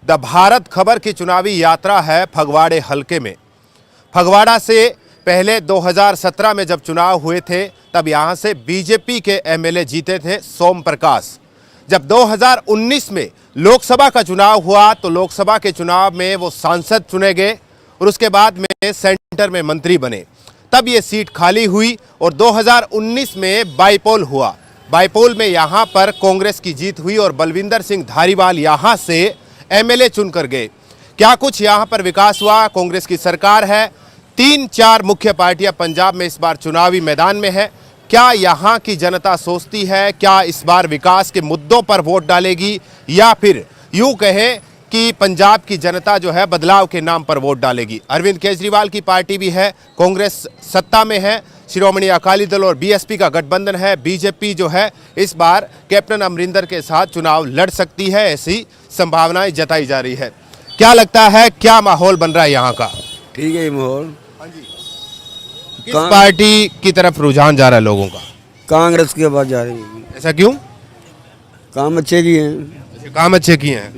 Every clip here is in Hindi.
द भारत खबर की चुनावी यात्रा है फगवाड़े हलके में। फगवाड़ा से पहले 2017 में जब चुनाव हुए थे तब यहां से बीजेपी के एमएलए जीते थे सोम प्रकाश। जब 2019 में लोकसभा का चुनाव हुआ तो लोकसभा के चुनाव में वो सांसद चुने गए और उसके बाद में सेंटर में मंत्री बने। तब ये सीट खाली हुई और 2019 में बाईपोल हुआ। बाईपोल में यहाँ पर कांग्रेस की जीत हुई और बलविंदर सिंह धारीवाल यहाँ से एमएलए चुनकर गए। क्या कुछ यहाँ पर विकास हुआ? कांग्रेस की सरकार है, 3-4 मुख्य पार्टियां पंजाब में इस बार चुनावी मैदान में है। क्या यहाँ की जनता सोचती है क्या इस बार विकास के मुद्दों पर वोट डालेगी या फिर यूं कहें कि पंजाब की जनता जो है बदलाव के नाम पर वोट डालेगी? अरविंद केजरीवाल की पार्टी भी है, कांग्रेस सत्ता में है, शिरोमणि अकाली दल और बीएसपी का गठबंधन है। बीजेपी जो है इस बार कैप्टन अमरिंदर के साथ चुनाव लड़ सकती है, ऐसी संभावनाएं जताई जा रही है। क्या लगता है क्या माहौल बन रहा है यहाँ का? ठीक है माहौल। किस पार्टी की तरफ रुझान जा रहा है लोगों का? कांग्रेस के पास जा रही है। ऐसा क्यों? काम अच्छे किए हैं। काम अच्छे किए हैं।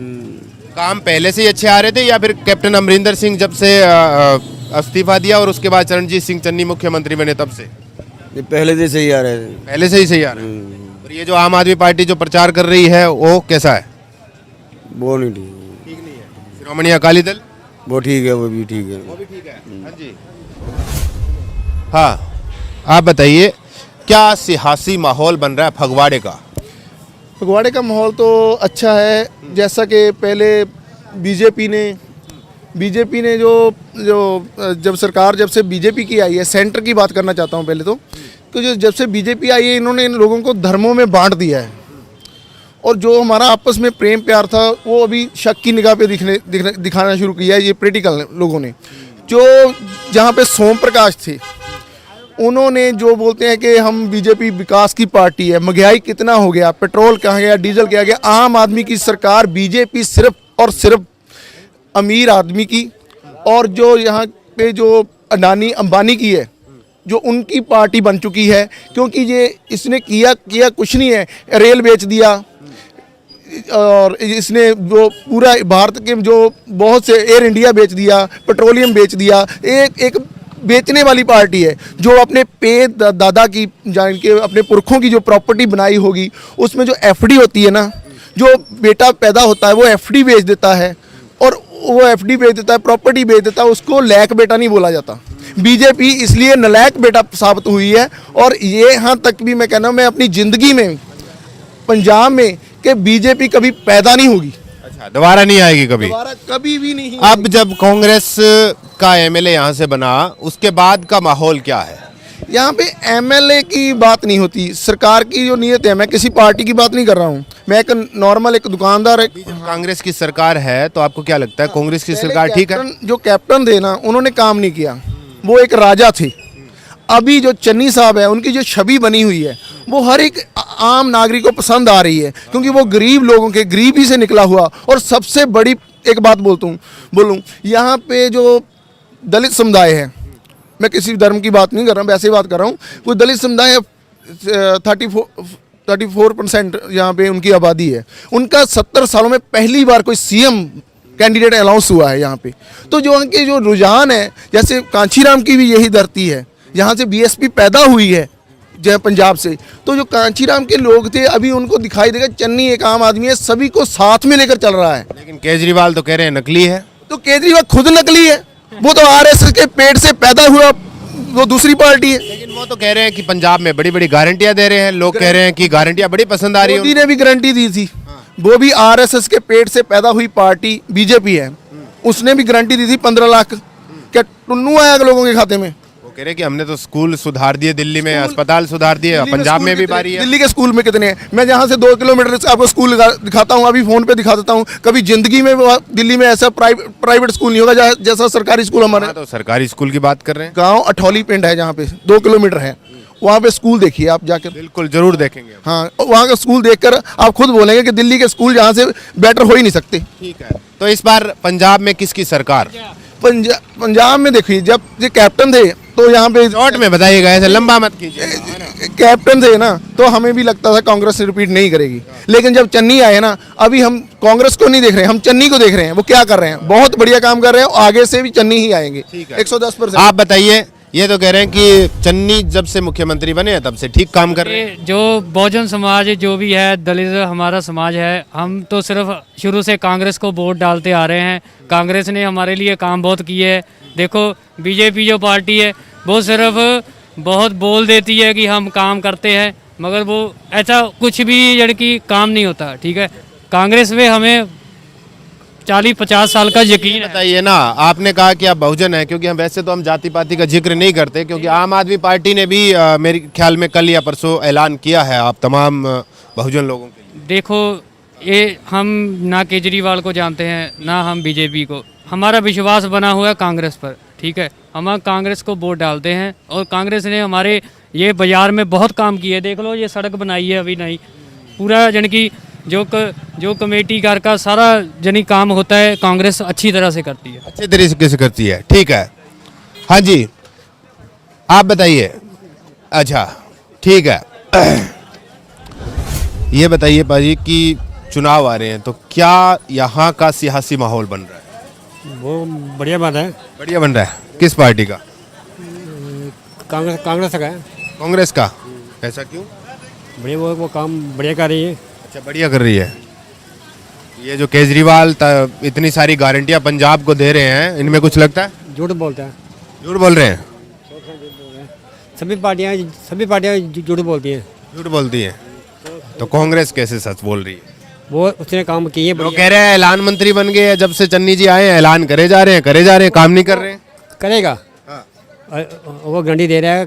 काम पहले से ही अच्छे आ रहे थे या फिर कैप्टन अमरिंदर सिंह जब से इस्तीफा दिया और उसके बाद चरणजीत सिंह चन्नी मुख्यमंत्री बने तब से? ये पहले से सही आ रहे थे। पहले से ही सही आ रहे हैं। और ये जो आम आदमी पार्टी जो प्रचार कर रही है वो कैसा है? वो नहीं ठीक। ठीक नहीं है। शिरोमणि अकाली दल वो ठीक है, वो भी ठीक है। वो भी ठीक है। हाँ जी। हाँ, आप बताइए क्या सियासी माहौल बन रहा है फगवाड़े का? फगवाड़े का माहौल तो अच्छा है। जैसा कि पहले बीजेपी ने जब सरकार जब से बीजेपी की आई है, सेंटर की बात करना चाहता हूँ पहले तो जो जब से बीजेपी आई है इन्होंने इन लोगों को धर्मों में बांट दिया है और जो हमारा आपस में प्रेम प्यार था वो अभी शक की निगाह पे दिखाना शुरू किया है ये पॉलिटिकल लोगों ने। जो जहाँ पे सोम प्रकाश थे उन्होंने जो बोलते हैं कि हम बीजेपी विकास की पार्टी है, महंगाई कितना हो गया, पेट्रोल कहाँ गया, डीजल क्या गया, आम आदमी की सरकार बीजेपी सिर्फ और सिर्फ अमीर आदमी की और जो यहाँ पे जो अडानी अंबानी की है जो उनकी पार्टी बन चुकी है। क्योंकि ये इसने किया कुछ नहीं है, रेल बेच दिया और इसने जो पूरा भारत के जो बहुत से एयर इंडिया बेच दिया, पेट्रोलियम बेच दिया। एक बेचने वाली पार्टी है जो अपने दादा की जान के अपने पुरखों की जो प्रॉपर्टी बनाई होगी उसमें जो एफडी होती है ना, जो बेटा पैदा होता है वो एफडी बेच देता है और वो एफडी बेच देता है, प्रॉपर्टी बेच देता है, उसको लायक बेटा नहीं बोला जाता। बीजेपी इसलिए नलायक बेटा साबित हुई है और ये यहाँ तक भी मैं कहना हूँ मैं अपनी ज़िंदगी में पंजाब में कि बीजेपी कभी पैदा नहीं होगी। अच्छा, दोबारा नहीं आएगी कभी? दोबारा कभी भी नहीं। अब जब कांग्रेस का एमएलए यहाँ से बना उसके बाद का माहौल क्या है? यहाँ पे एमएलए की बात नहीं होती, सरकार की जो नीयत है। मैं किसी पार्टी की बात नहीं कर रहा हूँ, मैं एक नॉर्मल एक दुकानदार है। कांग्रेस की सरकार है तो आपको क्या लगता है कांग्रेस की सरकार ठीक है? जो कैप्टन थे ना उन्होंने काम नहीं किया, वो एक राजा थे। अभी जो चन्नी साहब है उनकी जो छवि बनी हुई है वो हर एक आम नागरिक को पसंद आ रही है क्योंकि वो गरीब लोगों के गरीबी से निकला हुआ। और सबसे बड़ी एक बात बोलूँ यहाँ पे जो दलित समुदाय है, मैं किसी धर्म की बात नहीं कर रहा हूँ, वैसे ही बात कर रहा हूँ, वो दलित समुदाय 34% यहाँ पे उनकी आबादी है। उनका 70 सालों में पहली बार कोई सीएम कैंडिडेट अनाउंस हुआ है यहाँ पे। तो जो उनके जो रुझान है, जैसे कांचीराम की भी यही धरती है, यहाँ से बीएसपी पैदा हुई है जो पंजाब से, तो जो कांचीराम के लोग थे अभी उनको दिखाई देगा चन्नी एक आम आदमी है, सभी को साथ में लेकर चल रहा है। लेकिन केजरीवाल तो कह रहे हैं नकली है। तो केजरीवाल खुद नकली है, वो तो आरएसएस के पेट से पैदा हुआ वो दूसरी पार्टी है। लेकिन वो तो कह रहे हैं कि पंजाब में बड़ी बड़ी गारंटियां दे रहे हैं, लोग कह रहे हैं कि गारंटियां बड़ी पसंद आ रही है। मोदी ने भी गारंटी दी थी, वो भी आरएसएस के पेट से पैदा हुई पार्टी बीजेपी है, उसने भी गारंटी दी थी 15 लाख। क्या टुन्नू आया लोगों के खाते में? वो कह रहे हैं कि हमने तो स्कूल सुधार दिए, दिल्ली में अस्पताल सुधार दिए, पंजाब में भी बारी है। दिल्ली के स्कूल में कितने हैं? मैं जहाँ से 2 किलोमीटर से आपको स्कूल दिखाता हूँ, अभी फोन पे दिखा देता हूँ। कभी जिंदगी में दिल्ली में ऐसा प्राइवेट स्कूल नहीं होगा जैसा सरकारी स्कूल हमारे। तो सरकारी स्कूल की बात कर रहे हैं। गाँव अठौली पिंड है जहाँ पे 2 किलोमीटर है, वहाँ पे स्कूल देखिए आप जाकर। बिल्कुल जरूर देखेंगे। हाँ, वहाँ का स्कूल देखकर आप खुद बोलेंगे कि दिल्ली के स्कूल जहाँ से बेटर हो ही नहीं सकते। ठीक है, तो इस बार पंजाब में किसकी सरकार? पंजाब में देखिए जब ये कैप्टन थे तो यहाँ पे शॉर्ट में बताइएगा, ऐसे लंबा मत कीजिए। कैप्टन थे ना तो हमें भी लगता था कांग्रेस रिपीट नहीं करेगी, लेकिन जब चन्नी आए ना, अभी हम कांग्रेस को नहीं देख रहे हैं, हम चन्नी को देख रहे हैं। वो क्या कर रहे हैं, बहुत बढ़िया काम कर रहे हैं, आगे से भी चन्नी ही आएंगे। ठीक है। 110%। आप बताइए, ये तो कह रहे हैं कि चन्नी जब से मुख्यमंत्री बने हैं तब से ठीक काम कर रहे हैं। ये जो बहुजन समाज जो भी है, दलित हमारा समाज है, हम तो सिर्फ शुरू से कांग्रेस को वोट डालते आ रहे हैं। कांग्रेस ने हमारे लिए काम बहुत किए है। देखो बीजेपी जो पार्टी है वो सिर्फ बहुत बोल देती है कि हम काम करते हैं, मगर वो ऐसा कुछ भी यानी कि काम नहीं होता। ठीक है, कांग्रेस में हमें 40-50 साल का यकीन है। बताइए ना, आपने कहा कि आप बहुजन हैं, क्योंकि हम वैसे तो हम जाति पाति का जिक्र नहीं करते, क्योंकि आम आदमी पार्टी ने भी मेरे ख्याल में कल या परसों ऐलान किया है आप तमाम बहुजन लोगों के लिए। देखो, ये हम ना केजरीवाल को जानते हैं ना हम बीजेपी को, हमारा विश्वास बना हुआ है कांग्रेस पर। ठीक है, हम कांग्रेस को वोट डालते हैं और कांग्रेस ने हमारे ये बाजार में बहुत काम किए। देख लो, ये सड़क बनाई है अभी नहीं, पूरा यानी कि जो कमेटी घर का सारा यानी काम होता है कांग्रेस अच्छी तरह से करती है। अच्छे तरीके से करती है। ठीक है, हाँ जी, आप बताइए। अच्छा, ठीक है। ये बताइए पाजी कि चुनाव आ रहे हैं तो क्या यहाँ का सियासी माहौल बन रहा है? वो बढ़िया बात है। बढ़िया बन रहा है। किस पार्टी का? कांग्रेस का है। कांग्रेस का। ऐसा क्यों? बढ़िया, वो काम बढ़िया कर रही है। अच्छा, बढ़िया कर रही है। ये जो केजरीवाल इतनी सारी गारंटियां पंजाब को दे रहे हैं, इनमें कुछ लगता है? झूठ बोलता है। झूठ बोल रहे हैं। सभी पार्टियां झूठ बोलती हैं। झूठ बोलती हैं तो कांग्रेस कैसे सच बोल रही है? वो उसने काम किए वो कह रहे हैं ऐलान मंत्री बन गए हैं, जब से चन्नी जी आए हैं ऐलान करे जा रहे हैं, काम नहीं कर रहे हैं। करेगा। वो गारंटी दे रहा है,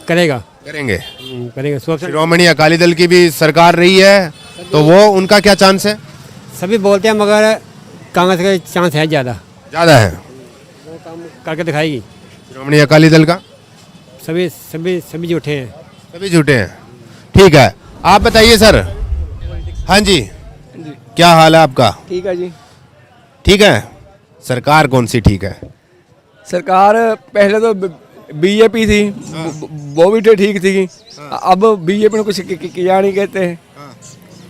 करेगा। करेंगे। करेंगे। शिरोमणि अकाली दल की भी सरकार रही है, तो वो उनका क्या चांस है? सभी बोलते हैं मगर कांग्रेस का चांस है ज़्यादा। ज़्यादा है। वो काम करके दिखाएगी। शिरोमणि अकाली दल का सभी झूठे हैं। सभी झूठे हैं। ठीक है, आप बताइए सर। हाँ जी, क्या हाल है आपका? ठीक है जी। ठीक है। सरकार कौन सी ठीक है? सरकार पहले तो बीजेपी थी, वो भी तो ठीक थी। अब बीजेपी ने कुछ किया नहीं कहते हैं।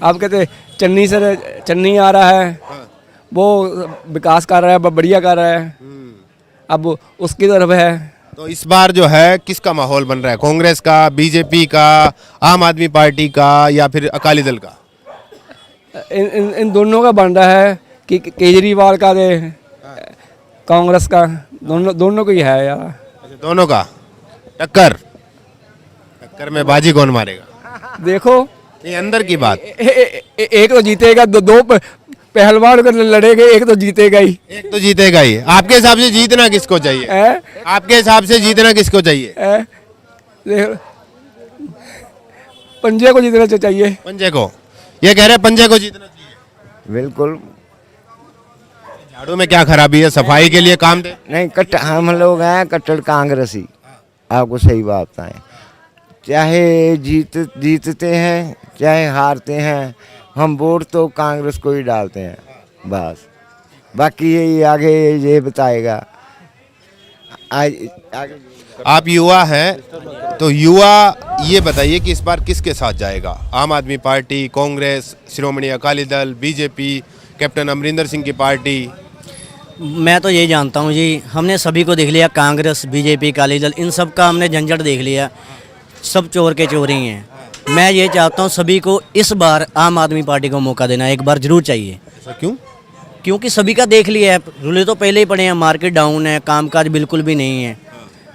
अब कहते चन्नी आ रहा है, वो विकास कर रहा है, बढ़िया कर रहा है, अब उसकी तरफ है। तो इस बार जो है किसका माहौल बन रहा है? कांग्रेस का, बीजेपी का, आम आदमी पार्टी का या फिर अकाली दल का? इन दोनों का बन रहा है कि केजरीवाल का दे, कांग्रेस का, दोनों को ही है यार। अच्छा, दोनों का टक्कर में बाजी कौन मारेगा? देखो, ये अंदर की बात। एक तो जीतेगा, दो पहलवान को लड़ेंगे, एक तो जीतेगा ही। एक तो जीतेगा ही। आपके हिसाब से जीतना किसको चाहिए? आपके हिसाब से जीतना किसको चाहिए? देखो, पंजे को जीतना चाहिए। पंजे को? ये कह रहे हैं पंजे को जीतना चाहिए। बिल्कुल झाड़ू में क्या खराबी है? सफाई के लिए काम दे। नहीं, हम लोग हैं कट्टर कांग्रेसी। आपको सही बात बताएं, चाहे जीतते हैं चाहे हारते हैं, हम वोट तो कांग्रेस को ही डालते हैं बस। बाकी ये आगे ये बताएगा। आगे आप युवा हैं तो युवा ये बताइए कि इस बार किसके साथ जाएगा? आम आदमी party, Congress, Shiromani Akali Dal, BJP, captain Amarinder Singh की पार्टी? मैं तो यही जानता हूँ जी, हमने सभी को देख लिया, कांग्रेस, बीजेपी, अकाली दल, इन सब का हमने झंझट देख लिया। सब चोर के चोर ही हैं। मैं ये चाहता हूँ सभी को इस बार आम आदमी पार्टी को मौका देना एक बार जरूर चाहिए। ऐसा क्यों? क्योंकि सभी का देख लिया है, रुले तो पहले ही पड़े हैं, मार्केट डाउन है, कामकाज बिल्कुल भी नहीं है,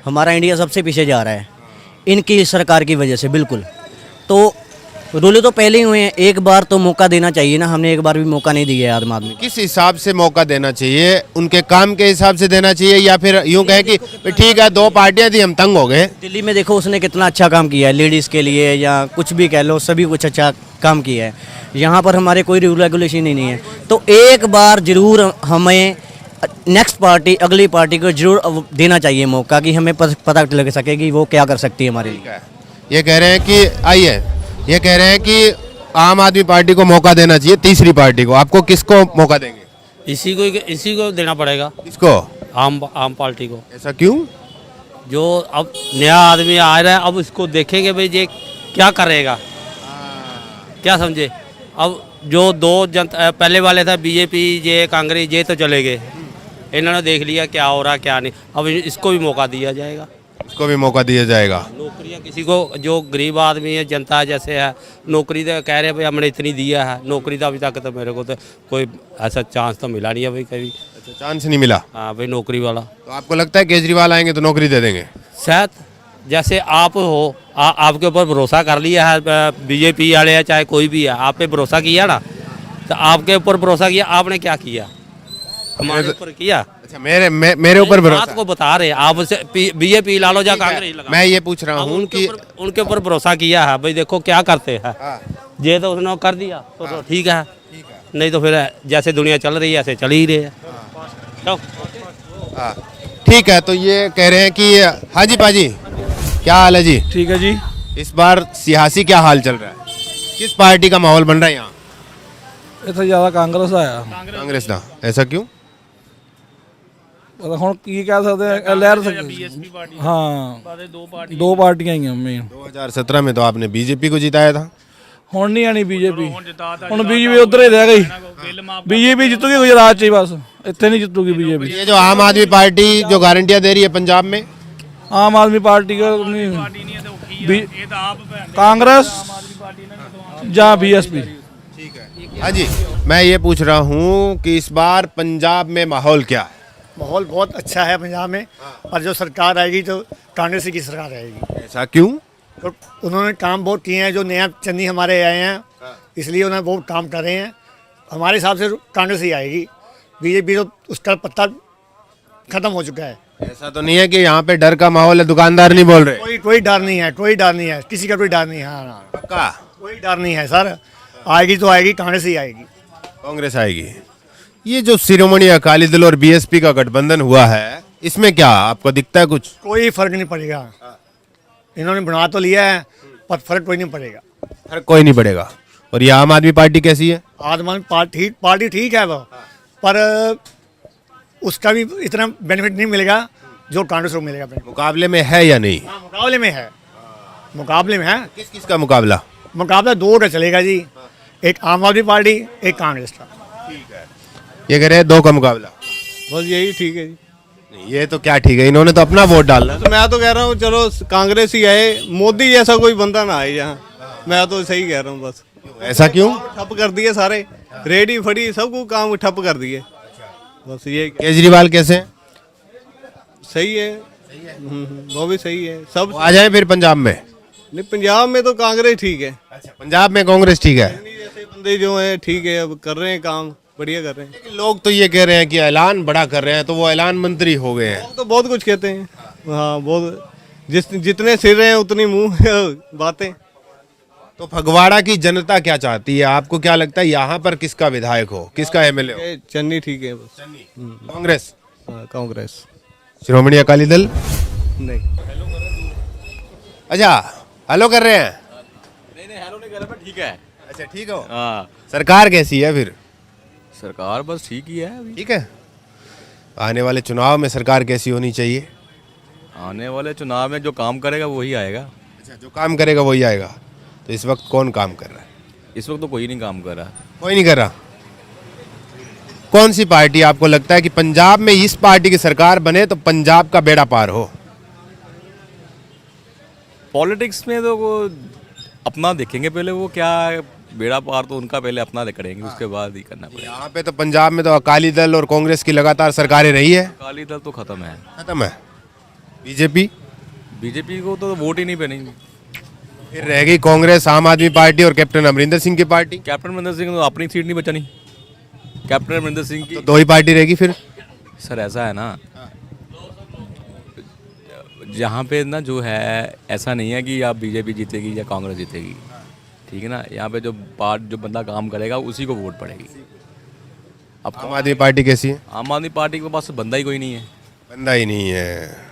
हमारा इंडिया सबसे पीछे जा रहा है इनकी सरकार की वजह से। बिल्कुल, तो रुले तो पहले ही हुए हैं, एक बार तो मौका देना चाहिए ना। हमने एक बार भी मौका नहीं दिया है आम आदमी को। किस हिसाब से मौका देना चाहिए? उनके काम के हिसाब से देना चाहिए या फिर यूं कहे कि ठीक है, दो पार्टियां थी, हम तंग हो गए? दिल्ली में देखो उसने कितना अच्छा काम किया है, लेडीज़ के लिए या कुछ भी कह लो, सभी कुछ अच्छा काम किया है। यहाँ पर हमारे कोई रूल रेगुलेशन ही नहीं है। तो एक बार ज़रूर हमें नेक्स्ट पार्टी, अगली पार्टी को जरूर देना चाहिए मौका, कि हमें पता लग सके कि वो क्या कर सकती है हमारे लिए। ये कह रहे हैं कि आइए, ये कह रहे हैं कि आम आदमी पार्टी को मौका देना चाहिए, तीसरी पार्टी को। आपको किसको मौका देंगे? इसी को देना पड़ेगा। किसको? आम पार्टी को। ऐसा क्यों? जो अब नया आदमी आ रहा है, अब इसको देखेंगे भाई ये क्या करेगा, क्या समझे। अब जो दो जनता पहले वाले था बीजेपी ये कांग्रेस ये तो चले गए, इन्होंने देख लिया क्या हो रहा क्या नहीं, अब इसको भी मौका दिया जाएगा। इसको भी मौका दिया जाएगा। नौकरियां किसी को जो गरीब आदमी है जनता जैसे है नौकरी तो कह रहे हैं भाई हमने इतनी दिया है, नौकरी तो अभी तक तो मेरे को तो कोई ऐसा चांस तो मिला नहीं है भाई कभी। अच्छा, चांस नहीं मिला। हाँ भाई नौकरी वाला तो आपको लगता है केजरीवाल आएंगे तो नौकरी दे देंगे? शायद जैसे आप हो आपके ऊपर भरोसा कर लिया है बीजेपी वाले है चाहे कोई भी है, आप पे भरोसा किया ना, तो आपके ऊपर भरोसा किया, आपने क्या किया हमारे ऊपर किया। अच्छा, मेरे ऊपर बात भरोसा। को बता रहे आप बीजेपी ला लो या कांग्रेस लगा, मैं ये पूछ रहा हूँ कि उनके ऊपर भरोसा किया है भाई देखो क्या करते हैं, ये तो उसने कर दिया तो ठीक है, नहीं तो फिर जैसे दुनिया चल रही है ऐसे चल ही रही है। तो हाँ, ठीक है। तो ये कह रहे हैं कि हाँ जी पाजी, क्या हाल है जी? ठीक है जी। इस बार सियासी क्या हाल चल रहा है, किस पार्टी का माहौल बन रहा है यहाँ? ਇੱਥੇ ਜ਼ਿਆਦਾ ਕਾਂਗਰਸ ਆਇਆ। कांग्रेस का, ऐसा क्यों? ਪਤਾ ਹੁਣ ਕੀ ਕਹਿ ਸਕਦੇ ਆ ਲਹਿਰ ਹਾਂ ਦੋ ਪਾਰਟੀਆਂ ਹੀ ਆ ਮੇਨ। 2017 में तो आपने बीजेपी को जिताया था। ਹੁਣ ਨਹੀਂ ਆਣੀ ਬੀਜੇਪੀ, ਹੁਣ ਬੀਜੇਪੀ ਉਧਰ ਹੀ ਰਹਿ ਗਈ। ਬੀਜੇਪੀ ਜਿੱਤੂਗੀ ਗੁਜਰਾਤ 'ਚ ਹੀ ਬਸ, ਇੱਥੇ नहीं ਜਿੱਤੂਗੀ ਬੀਜੇਪੀ। ये जो आम आदमी पार्टी जो गारंटियां दे रही है पंजाब में, आम आदमी पार्टी का कांग्रेस या बीएसपी। हाँ जी, मैं ये पूछ रहा हूँ कि इस बार पंजाब में माहौल क्या है? माहौल बहुत अच्छा है पंजाब में, और जो सरकार आएगी तो कांग्रेस की सरकार आएगी। ऐसा क्यों? तो उन्होंने काम बहुत किए हैं, जो नया चन्नी हमारे आए हैं इसलिए उन्होंने बहुत काम कर रहे हैं। हमारे हिसाब से कांग्रेस ही आएगी, बीजेपी तो उसका पत्ता खत्म हो चुका है। ऐसा तो नहीं है कि यहाँ पे डर का माहौल है, दुकानदार नहीं बोल रहे? कोई डर नहीं है, कोई डर नहीं है, किसी का कोई डर नहीं है। हाँ, पक्का कोई डर नहीं है सर, आएगी तो आएगी, कांग्रेस ही आएगी। कांग्रेस आएगी। ये जो शिरोमणि अकाली दल और बीएसपी का गठबंधन हुआ है, इसमें क्या आपको दिखता है कुछ? कोई फर्क नहीं पड़ेगा, इन्होंने बना तो लिया है पर फर्क कोई नहीं पड़ेगा। फर्क कोई नहीं पड़ेगा। और ये आम आदमी पार्टी कैसी है? आम आदमी पार्टी ठीक है वो, पर उसका भी इतना बेनिफिट नहीं मिलेगा जो कांग्रेस को मिलेगा। मुकाबले में है या नहीं? हाँ, मुकाबले में है, मुकाबले में है। किस किस का मुकाबला? मुकाबला दो का चलेगा जी, एक आम आदमी पार्टी एक कांग्रेस का। ये कह रहे हैं दो का मुकाबला। बस यही ठीक है जी। नहीं, ये तो क्या ठीक है, इन्होंने तो अपना वोट डालना। तो मैं तो कह रहा हूँ चलो कांग्रेस ही आए, मोदी जैसा कोई बंदा ना आए यहाँ, मैं तो सही कह रहा हूँ बस। ऐसा क्यों? ठप कर दिए सारे, रेडी फड़ी सबको काम ठप कर दिए बस। ये केजरीवाल कैसे हैं? सही है, वो भी सही है सब। आ जाए फिर पंजाब में? नहीं, पंजाब में तो कांग्रेस ठीक है। अच्छा, पंजाब में कांग्रेस ठीक है। जैसे बंदे जो हैं ठीक है, अब कर रहे हैं काम बढ़िया कर रहे हैं। लेकिन लोग तो ये कह रहे हैं कि ऐलान बड़ा कर रहे हैं, तो वो ऐलान मंत्री हो गए हैं। लोग तो बहुत कुछ कहते हैं, हाँ बहुत, जितने सिर हैं उतनी मुंह बातें। तो फगवाड़ा की जनता क्या चाहती है? आपको क्या लगता है यहाँ पर किसका विधायक हो, किसका एमएलए हो? चन्नी ठीक है बस। कांग्रेस? कांग्रेस। शिरोमणि अकाली दल नहीं। अच्छा, हेलो कर रहे हैं? नहीं हेलो नहीं कर रहा, ठीक है। अच्छा, ठीक हो। हाँ, सरकार कैसी है फिर? सरकार बस ठीक ही है अभी। ठीक है। आने वाले चुनाव में सरकार कैसी होनी चाहिए? आने वाले चुनाव में जो काम करेगा वही आएगा। अच्छा, जो काम करेगा वही आएगा। तो इस वक्त कौन काम कर रहा है? इस वक्त तो कोई नहीं काम कर रहा। कोई नहीं कर रहा। कौन सी पार्टी आपको लगता है कि पंजाब में इस पार्टी की सरकार बने तो पंजाब का बेड़ा पार हो? पॉलिटिक्स में तो वो अपना देखेंगे पहले, वो क्या बेड़ा पार तो उनका पहले अपना करेंगे, उसके बाद ही करना पड़ेगा। यहाँ पे तो पंजाब में तो अकाली दल और कांग्रेस की लगातार सरकारें रही है। अकाली दल तो खत्म है। खत्म है। बीजेपी? बीजेपी को तो वोट ही नहीं बनेंगे। फिर रह गई कांग्रेस, आम आदमी पार्टी और कैप्टन अमरिंदर सिंह की पार्टी। कैप्टन अमरिंदर सिंह तो अपनी सीट नहीं बचानी, कैप्टन अमरिंदर सिंह की तो दो ही पार्टी रहेगी फिर। सर ऐसा है ना, यहाँ पे ना जो है ऐसा नहीं है कि आप बीजेपी जीतेगी या कांग्रेस जीतेगी, ठीक है ना। यहाँ पे जो बंदा काम करेगा उसी को वोट पड़ेगी। अब आम आदमी पार्टी कैसी है? आम आदमी पार्टी के पास बंदा ही कोई नहीं है। बंदा ही नहीं है।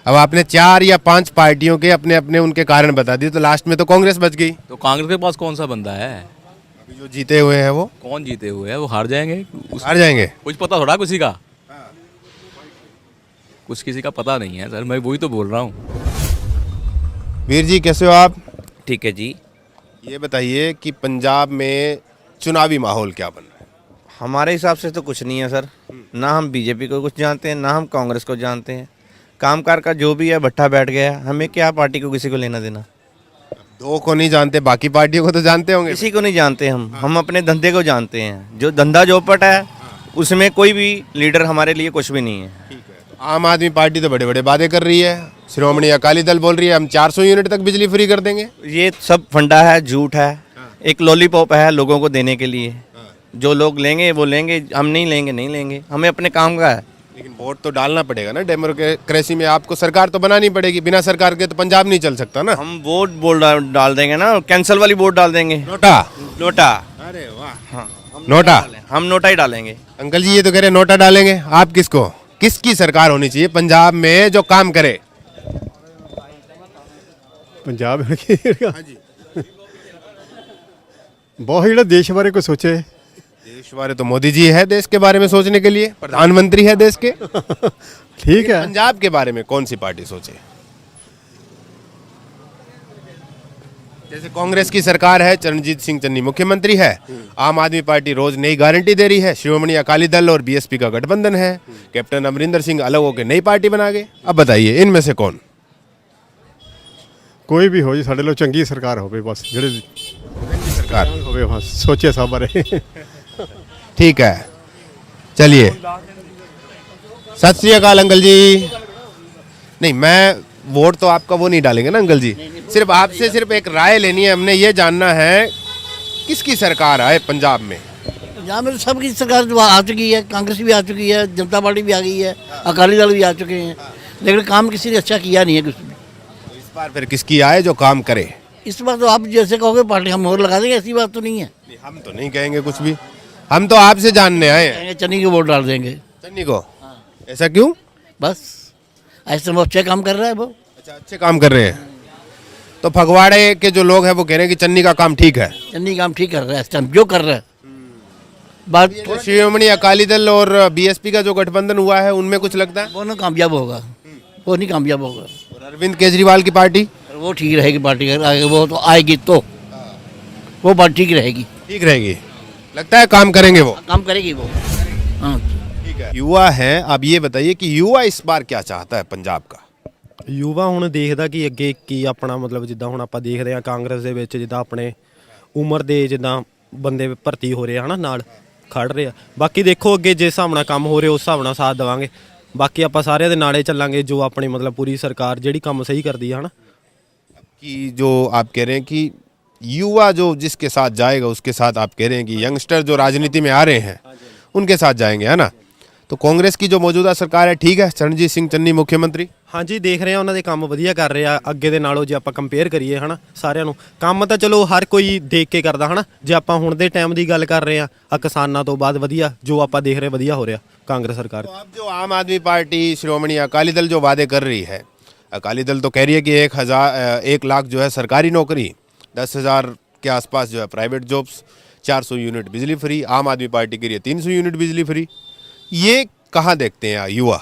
अब आपने 4 या 5 पार्टियों के अपने अपने उनके कारण बता दिए, तो लास्ट में तो कांग्रेस बच गई। तो कांग्रेस के पास कौन सा बंदा है? अभी जो जीते हुए हैं वो कौन जीते हुए हैं? वो हार जाएंगे। हार जाएंगे। कुछ पता थोड़ा किसी का। कुछ किसी का पता नहीं है सर, मैं वही तो बोल रहा हूँ। वीर जी कैसे हो आप? ठीक है जी। ये बताइए कि पंजाब में चुनावी माहौल क्या बन रहा है? हमारे हिसाब से तो कुछ नहीं है सर, ना हम बीजेपी को कुछ जानते हैं ना हम कांग्रेस को जानते हैं। कामकाज का जो भी है भट्टा बैठ गया है, हमें क्या पार्टी को किसी को लेना देना। दो को नहीं जानते, बाकी पार्टियों को तो जानते होंगे। किसी को नहीं जानते हम अपने धंधे को जानते हैं। जो धंधा जोपट है उसमें कोई भी लीडर हमारे लिए कुछ भी नहीं है। आम आदमी पार्टी तो बड़े बड़े वादे कर रही है, श्रोमणी अकाली दल बोल रही है हम 400 यूनिट तक बिजली फ्री कर देंगे। ये सब फंडा है, झूठ है, एक लॉलीपॉप है लोगों को देने के लिए। जो लोग लेंगे वो लेंगे, हम नहीं लेंगे नहीं लेंगे, हमें अपने काम का है। लेकिन वोट तो डालना पड़ेगा ना, डेमोक्रेसी में आपको सरकार तो बनानी पड़ेगी, बिना सरकार के तो पंजाब नहीं चल सकता ना। हम वोट डाल देंगे ना, कैंसल वाली वोट डाल देंगे। NOTA NOTA. अरे वाह, हाँ नोटा हम नोटा ही डालेंगे। अंकल जी ये तो कह रहे नोटा डालेंगे, आप किसको, किसकी सरकार होनी चाहिए पंजाब में जो काम करे? पंजाब बहुत ਜਿਹੜਾ देश बारे को सोचे। देश बारे तो मोदी जी है देश के बारे में सोचने के लिए, प्रधानमंत्री है देश के। ठीक है, पंजाब के बारे में कौन सी पार्टी सोचे? जैसे कांग्रेस की सरकार है, चरणजीत सिंह चन्नी मुख्यमंत्री है, आम आदमी पार्टी रोज नई गारंटी दे रही है, श्रोमणी अकाली दल और बीएसपी का गठबंधन है, कैप्टन अमरिंदर सिंह अलग होकर नई पार्टी बना गए। अब बताइए इनमें से कौन? कोई भी हो जी, साढ़े लो चंगी सरकार हो बस, जेड़े सरकार होवे हाँ सोचे सब बारे। ठीक है, चलिए सत श्री अकाल अंकल जी। नहीं, मैं वोट तो आपका वो नहीं डालेंगे ना अंकल जी, सिर्फ आपसे सिर्फ एक राय लेनी है, हमने ये जानना है किसकी सरकार आए पंजाब में? यहाँ में तो सबकी सरकार जो आ चुकी है, कांग्रेस भी आ चुकी है, जनता पार्टी भी आ गई है, अकाली दल भी आ चुके हैं, लेकिन काम किसी ने अच्छा किया नहीं है कुछ भी। इस बार फिर किसकी आए जो काम करे? इस बार तो आप जैसे कहोगे पार्टी हम और लगा देंगे, ऐसी बात तो नहीं है। हम तो नहीं कहेंगे कुछ भी, हम तो आपसे जानने आए हैं। चन्नी को वोट डाल देंगे। चन्नी को? ऐसा क्यों? बस ऐसे वो अच्छे काम कर रहा है वो। अच्छा, अच्छे काम कर रहे हैं। तो फगवाड़े के जो लोग हैं वो कह रहे हैं कि चन्नी का काम ठीक है। चन्नी काम ठीक कर रहा है इस टाइम जो कर रहा है। बात श्रोमणी अकाली दल और बीएसपी का जो गठबंधन हुआ है उनमें कुछ लगता है वो ना कामयाब होगा, वो नहीं कामयाब होगा। और अरविंद केजरीवाल की पार्टी वो ठीक रहेगी, पार्टी आगे वो तो आएगी तो वो बात ठीक रहेगी। ठीक रहेगी, लगता है काम करेंगे वो, काम करेगी वो। हाँ ठीक है। युवा है, अब ये बताइए कि युवा इस बार क्या चाहता है पंजाब का? ਯੂਵਾ ਹੁਣ ਦੇਖਦਾ ਕਿ ਅੱਗੇ ਕੀ ਆਪਣਾ ਮਤਲਬ ਜਿੱਦਾਂ ਹੁਣ ਆਪਾਂ ਦੇਖਦੇ ਆ ਕਾਂਗਰਸ ਦੇ ਵਿੱਚ ਜਿੱਦਾਂ ਆਪਣੇ ਉਮਰ ਦੇ ਜਿੱਦਾਂ ਬੰਦੇ ਭਰਤੀ ਹੋ ਰਹੇ ਆ ਹਨਾ ਨਾਲ ਖੜ ਰਹੇ ਆ। ਬਾਕੀ ਦੇਖੋ ਅੱਗੇ ਜਿਸ ਹਿਸਾਬ ਨਾਲ ਕੰਮ ਹੋ ਰਿਹਾ ਉਸ ਹਿਸਾਬ ਨਾਲ ਸਾਥ ਦੇਵਾਂਗੇ। ਬਾਕੀ ਆਪਾਂ ਸਾਰਿਆਂ ਦੇ ਨਾਲੇ ਚੱਲਾਂਗੇ ਜੋ ਆਪਣੀ ਮਤਲਬ ਪੂਰੀ ਸਰਕਾਰ ਜਿਹੜੀ ਕੰਮ ਸਹੀ ਕਰਦੀ ਆ ਹਨਾ। कि जो आप कह रहे हैं कि युवा जो जिसके साथ जाएगा उसके साथ आप कह रहे हैं कि यंगस्टर जो राजनीति में आ रहे हैं उनके साथ जाएंगे, है ना? तो कांग्रेस की जो मौजूदा सरकार है ठीक है, चरणजीत सिंह चन्नी मुख्यमंत्री? ਹਾਂਜੀ ਦੇਖ ਰਹੇ ਆ ਉਹਨਾਂ ਦੇ ਕੰਮ ਵਧੀਆ ਕਰ ਰਹੇ ਆ ਅੱਗੇ ਦੇ ਨਾਲੋਂ ਜੇ ਆਪਾਂ ਕੰਪੇਅਰ ਕਰੀਏ ਹਨਾ ਸਾਰਿਆਂ ਨੂੰ। ਕੰਮ ਤਾਂ ਚਲੋ ਹਰ ਕੋਈ ਦੇਖ ਕੇ ਕਰਦਾ ਹਨਾ। ਜੇ ਆਪਾਂ ਹੁਣ ਦੇ ਟਾਈਮ ਦੀ ਗੱਲ ਕਰ ਰਹੇ ਆ ਕਿਸਾਨਾਂ ਤੋਂ ਬਾਅਦ ਵਧੀਆ जो ਆਪਾਂ ਦੇਖ ਰਹੇ ਵਧੀਆ ਹੋ ਰਿਹਾ कांग्रेस सरकार। तो अब जो आम आदमी पार्टी श्रोमणी अकाली दल जो वादे कर रही है, अकाली दल तो कह रही है कि 1 लाख जो है सरकारी नौकरी, 10,000 के आसपास जो है प्राइवेट जॉब्स, 400 यूनिट बिजली फ्री, आम आदमी पार्टी के लिए 300 यूनिट बिजली फ्री। ये कहाँ देखते हैं युवा?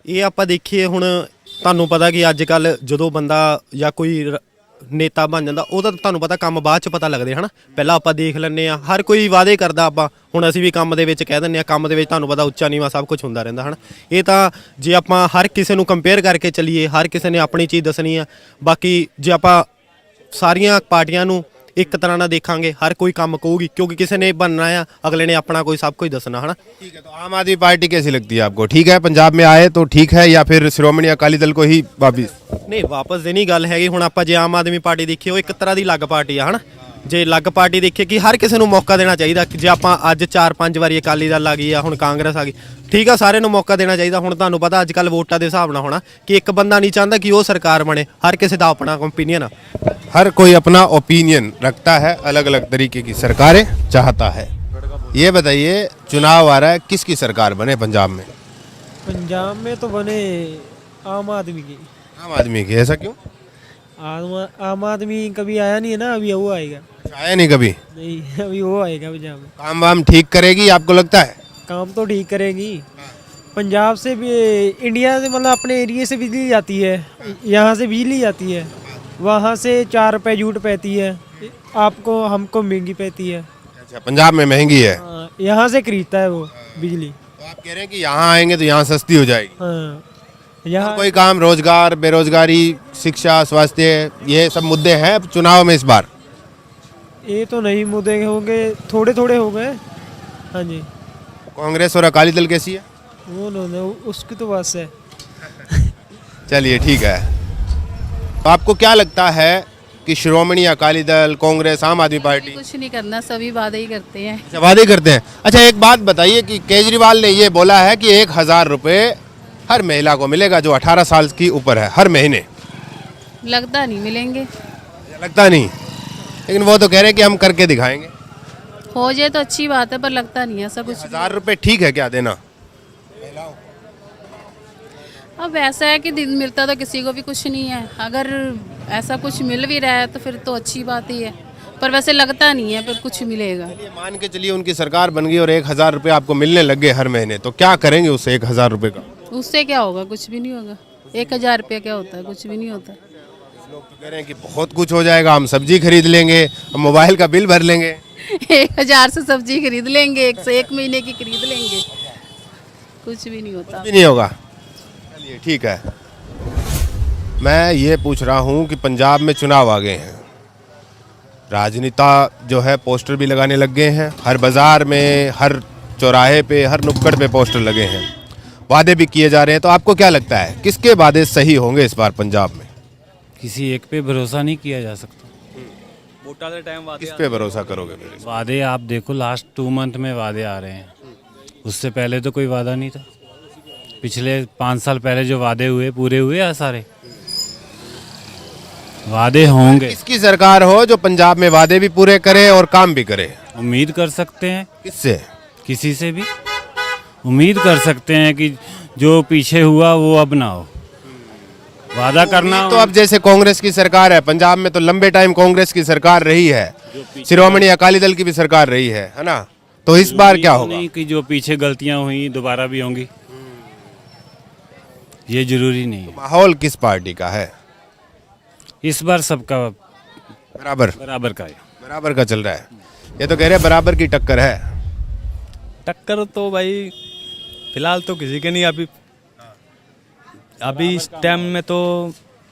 ਇਹ ਆਪਾਂ ਦੇਖੀਏ ਹੁਣ ਤੁਹਾਨੂੰ ਪਤਾ ਕਿ ਅੱਜ ਕੱਲ ਜਦੋਂ ਬੰਦਾ ਜਾਂ ਕੋਈ ਨੇਤਾ ਬਣ ਜਾਂਦਾ ਉਹਦਾ ਤੁਹਾਨੂੰ ਪਤਾ ਕੰਮ ਬਾਅਦ ਚ ਪਤਾ ਲੱਗਦੇ ਹਨਾ। ਪਹਿਲਾਂ ਆਪਾਂ ਦੇਖ ਲੈਂਦੇ ਆ ਹਰ ਕੋਈ ਵਾਅਦੇ ਕਰਦਾ, ਆਪਾਂ ਹੁਣ ਅਸੀਂ ਵੀ ਕੰਮ ਦੇ ਵਿੱਚ ਕਹਿ ਦਿੰਦੇ ਆ, ਕੰਮ ਦੇ ਵਿੱਚ ਤੁਹਾਨੂੰ ਪਤਾ ਉੱਚਾ ਨੀਵਾਂ ਸਭ ਕੁਝ ਹੁੰਦਾ ਰਹਿੰਦਾ ਹਨਾ। ਇਹ ਤਾਂ ਜੇ ਆਪਾਂ ਹਰ ਕਿਸੇ ਨੂੰ ਕੰਪੇਅਰ ਕਰਕੇ ਚੱਲੀਏ, ਹਰ ਕਿਸੇ ਨੇ ਆਪਣੀ ਚੀਜ਼ ਦੱਸਣੀ ਆ। ਬਾਕੀ ਜੇ ਆਪਾਂ ਸਾਰੀਆਂ ਪਾਰਟੀਆਂ ਨੂੰ ਇੱਕ ਤਰ੍ਹਾਂ ਨਾਲ ਦੇਖਾਂਗੇ ਹਰ ਕੋਈ ਕੰਮ ਕਹੂਗੀ ਕਿਉਂਕਿ ਕਿਸੇ ਨੇ बनना ਆ, अगले ने अपना कोई सब कुछ दसना है ना। ठीक है, तो आम आदमी पार्टी कैसी लगती है आपको? ठीक है पंजाब में आए तो ठीक है, या फिर श्रोमणी अकाली दल को ही वापिस? नहीं वापस ਦੀ ਨਹੀਂ ਗੱਲ ਹੈਗੀ। ਹੁਣ ਆਪਾਂ ਜੇ ਆਮ ਆਦਮੀ ਪਾਰਟੀ ਦੇਖੀਏ ਉਹ ਇੱਕ ਤਰ੍ਹਾਂ ਦੀ ਅਲੱਗ ਪਾਰਟੀ ਆ ਹਨਾ। ਜੇ ਅਲੱਗ ਪਾਰਟੀ ਦੇਖੀਏ ਕਿ ਹਰ ਕਿਸੇ ਨੂੰ ਮੌਕਾ ਦੇਣਾ ਚਾਹੀਦਾ। ਜੇ ਆਪਾਂ ਅੱਜ 4-5 ਵਾਰੀ ਅਕਾਲੀ ਦਲ ਆ ਗਈ ਆ, ਹੁਣ ਕਾਂਗਰਸ ਆ ਗਈ, ਠੀਕ ਆ ਸਾਰਿਆਂ ਨੂੰ ਮੌਕਾ ਦੇਣਾ ਚਾਹੀਦਾ। ਹੁਣ ਤੁਹਾਨੂੰ ਪਤਾ ਅੱਜ ਕੱਲ ਵੋਟਾਂ ਦੇ ਹਿਸਾਬ ਨਾਲ ਹੋਣਾ ਕਿ ਇੱਕ ਬੰਦਾ ਨਹੀਂ ਚਾਹੁੰਦਾ ਕਿ ਉਹ ਸਰਕਾਰ ਬਣੇ, ਹਰ ਕਿਸੇ ਦਾ ਆਪਣਾ ਓਪੀਨੀਅਨ ਆ। हर कोई अपना ओपिनियन रखता है, अलग अलग तरीके की सरकारें चाहता है। ये बताइए चुनाव आ रहा है, किसकी सरकार बने पंजाब में? पंजाब में तो बने आम आदमी की। आम आदमी की? ऐसा क्यों? आम आदमी कभी आया नहीं है ना, अभी वो आएगा। आया नहीं कभी? नहीं अभी वो आएगा पंजाब में। काम वाम ठीक करेगी आपको लगता है? काम तो ठीक करेगी पंजाब से भी, इंडिया से मतलब अपने एरिया से बिजली जाती है, यहाँ से बिजली जाती है, वहाँ से 4 रुपये यूनिट पैती है, आपको हमको महंगी पैती है। अच्छा, पंजाब में महंगी है। हाँ, यहाँ से खरीदता है वो बिजली। तो आप कह रहे हैं कि यहाँ आएंगे तो यहाँ सस्ती हो जाएगी। हाँ, और यहाँ कोई काम, रोजगार, बेरोजगारी, शिक्षा, स्वास्थ्य, ये सब मुद्दे हैं चुनाव में इस बार? ये तो नहीं मुद्दे होंगे, थोड़े थोड़े हो गए। हाँ जी। कांग्रेस और अकाली दल कैसी है? वो नो उसकी तो बस है। चलिए ठीक है। तो आपको क्या लगता है कि श्रोमणी अकाली दल, कांग्रेस, आम आदमी पार्टी? कुछ नहीं करना, सभी वादे ही करते हैं। अच्छा, वादे करते हैं। अच्छा, एक बात बताइए कि केजरीवाल ने ये बोला है कि 1000 रुपये हर महिला को मिलेगा जो 18 साल की ऊपर है, हर महीने। लगता नहीं मिलेंगे। लगता नहीं, लेकिन वो तो कह रहे हैं कि हम करके दिखाएंगे। हो जाए तो अच्छी बात है, पर लगता नहीं है ऐसा कुछ। 1000 रुपये ठीक है क्या देना? अब ऐसा है कि दिन मिलता तो किसी को भी कुछ नहीं है, अगर ऐसा कुछ मिल भी रहा है तो फिर तो अच्छी बात ही है, पर वैसे लगता नहीं है फिर कुछ मिलेगा। मान के चलिए उनकी सरकार बन गई और 1000 रुपये आपको मिलने लग गए हर महीने, तो क्या करेंगे उससे 1000 रुपये का? उससे क्या होगा? कुछ भी नहीं होगा। 1000 रुपया क्या होता है? कुछ भी नहीं होता। लोग तो कह रहे हैं कि बहुत कुछ हो जाएगा, हम सब्जी खरीद लेंगे, हम मोबाइल का बिल भर लेंगे। 1000 से सब्जी खरीद लेंगे, एक महीने की खरीद लेंगे, कुछ भी नहीं होता। कुछ भी नहीं होगा। चलिए ठीक है। मैं ये पूछ रहा हूँ कि पंजाब में चुनाव आ गए हैं, राजनेता जो है पोस्टर भी लगाने लग गए हैं, हर बाज़ार में, हर चौराहे पे, हर नुक्कड़ पे पोस्टर लगे हैं, वादे भी किए जा रहे हैं। तो आपको क्या लगता है किसके वादे सही होंगे इस बार पंजाब में? किसी एक पे भरोसा नहीं किया जा सकता। किस पे भरोसा करोगे? वादे आप देखो, लास्ट 2 मंथ में वादे आ रहे हैं, उससे पहले तो कोई वादा नहीं था। पिछले 5 साल पहले जो वादे हुए पूरे हुए या सारे वादे होंगे? किसकी सरकार हो जो पंजाब में वादे भी पूरे करे और काम भी करे? उम्मीद कर सकते हैं। किससे? किसी से भी उम्मीद कर सकते हैं कि जो पीछे हुआ वो अब ना हो। वादा करना तो अब जैसे कांग्रेस की सरकार है पंजाब में, तो लंबे टाइम कांग्रेस की सरकार रही है, श्रोमणी अकाली दल की भी सरकार रही है ना? तो इस बार क्या होगा? नहीं कि जो पीछे गलतियां हुई दोबारा भी होंगी, ये जरूरी नहीं है। माहौल किस पार्टी का है इस बार? सबका बराबर का है। बराबर का चल रहा है। ये तो कह रहे हैं बराबर की टक्कर है। टक्कर तो भाई फिलहाल तो किसी के नहीं। अभी इस टाइम में तो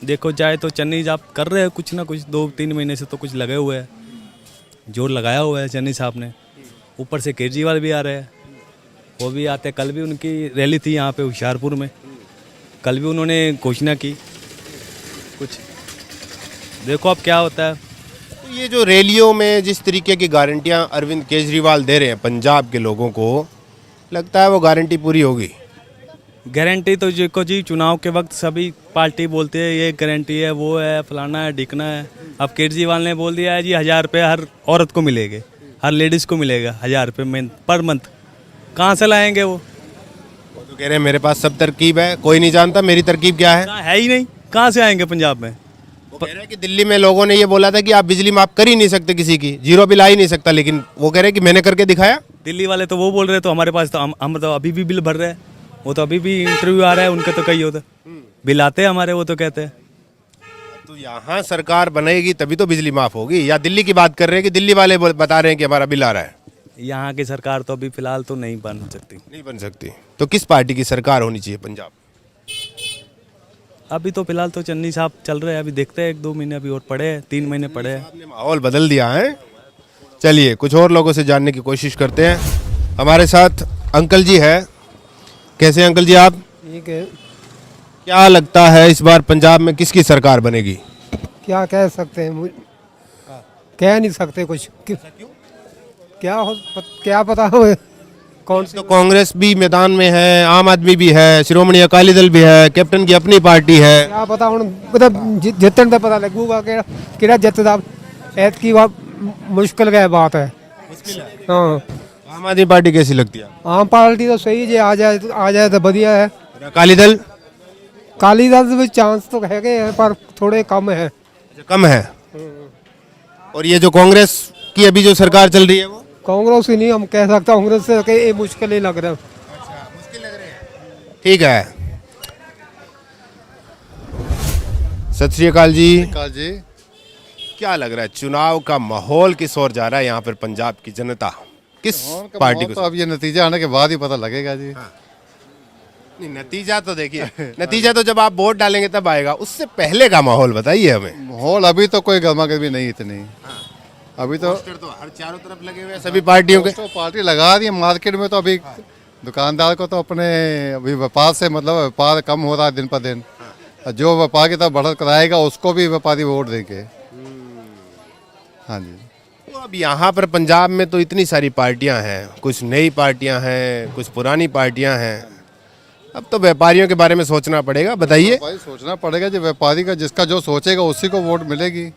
देखो जाए तो चन्नी साहब कर रहे हैं कुछ ना कुछ, 2-3 महीने से तो कुछ लगे हुए हैं, जोर लगाया हुआ है चन्नी साहब ने। ऊपर से केजरीवाल भी आ रहे हैं, वो भी आते। कल भी उनकी रैली थी यहाँ पे होशियारपुर में, कल भी उन्होंने घोषणा की कुछ, देखो अब क्या होता है। तो ये जो रैलियों में जिस तरीके की गारंटियां अरविंद केजरीवाल दे रहे हैं पंजाब के लोगों को, लगता है वो गारंटी पूरी होगी? गारंटी तो जी चुनाव के वक्त सभी पार्टी बोलते हैं ये गारंटी है, वो है, फलाना है, ढिकना है। अब केजरीवाल ने बोल दिया है जी 1000 रुपये हर औरत को मिलेंगे, हर लेडीज़ को मिलेगा 1000 रुपये पर मंथ। कहाँ से लाएंगे वो तो कह रहे हैं मेरे पास सब तरकीब है, कोई नहीं जानता मेरी तरकीब क्या है ही नहीं। कहाँ से आएंगे पंजाब में? वो कह रहे हैं कि दिल्ली में लोगों ने ये बोला था कि आप बिजली माफ कर ही नहीं सकते किसी की, जीरो बिल आ ही नहीं सकता, लेकिन वो कह रहे हैं कि मैंने करके दिखाया। दिल्ली वाले तो वो बोल रहे, तो हमारे पास तो हम तो अभी भी बिल भर रहे हैं, वो तो अभी भी इंटरव्यू आ रहा है उनका, तो कई होता बिल आते हैं हमारे, वो तो कहते हैं। तो यहाँ सरकार बनेगी तभी तो बिजली माफ होगी, या दिल्ली की बात कर रहे हैं कि दिल्ली वाले बता रहे हैं कि हमारा बिल आ रहा है? यहाँ की सरकार तो अभी फिलहाल तो नहीं बन सकती। नहीं बन सकती। तो किस पार्टी की सरकार होनी चाहिए पंजाब? अभी तो फिलहाल तो चन्नी साहब चल रहे हैं, अभी देखते हैं 1-2 महीने अभी और पड़े हैं, 3 महीने पड़े हैं। माहौल बदल दिया है। चलिए कुछ और लोगों से जानने की कोशिश करते हैं। हमारे साथ अंकल जी है। कैसे हैं अंकल जी आप? ठीक है। क्या लगता है इस बार पंजाब में किसकी सरकार बनेगी? क्या कह सकते हैं, कह नहीं सकते कुछ। क्या पता हो कौन सी? तो कांग्रेस भी मैदान में है, आम आदमी भी है, श्रोमणी अकाली दल भी है, कैप्टन की अपनी पार्टी है। क्या पता हुण जितने का पता लगूगा कि जितदा ऐतकी मुश्किल क्या बात है। हाँ, आम आदमी पार्टी कैसी लगती है? आम पार्टी तो सही है, आ जाए तो बढ़िया है। अकाली दल? अकाली दल में चांस तो है पर थोड़े कम है। कम है। और ये जो कांग्रेस की अभी जो सरकार चल रही है वो? कांग्रेस ही नहीं हम कह सकते, कांग्रेस से मुश्किल ही लग रहा है। ठीक है। सत श्री अकाल जी। जी क्या लग रहा है चुनाव का माहौल किस ओर जा रहा है यहाँ पर? पंजाब की जनता किस पार्टी को? तो अब ये नतीजा आने के बाद ही पता लगेगा जी। नहीं, नतीजा तो देखिए नतीजा तो जब आप वोट डालेंगे तब आएगा, उससे पहले का माहौल बताइए हमें। माहौल अभी तो कोई गर्मा गर्मी नहीं इतनी। अभी तो हर चारों तरफ लगे हुए हैं सभी पार्टियों के। तो पार्टी लगा दी मार्केट में, तो अभी दुकानदार को तो अपने अभी व्यापार से मतलब व्यापार कम हो रहा है दिन पर दिन। जो व्यापार की तरफ बढ़त कराएगा उसको भी व्यापारी वोट देंगे। हाँ जी। तो अब यहाँ पर पंजाब में तो इतनी सारी पार्टियां हैं, कुछ नई पार्टियां हैं, कुछ पुरानी पार्टियां हैं। अब तो व्यापारियों के बारे में सोचना पड़ेगा, बताइए। भाई सोचना पड़ेगा जो व्यापारी का, जिसका जो सोचेगा उसी को वोट मिलेगी।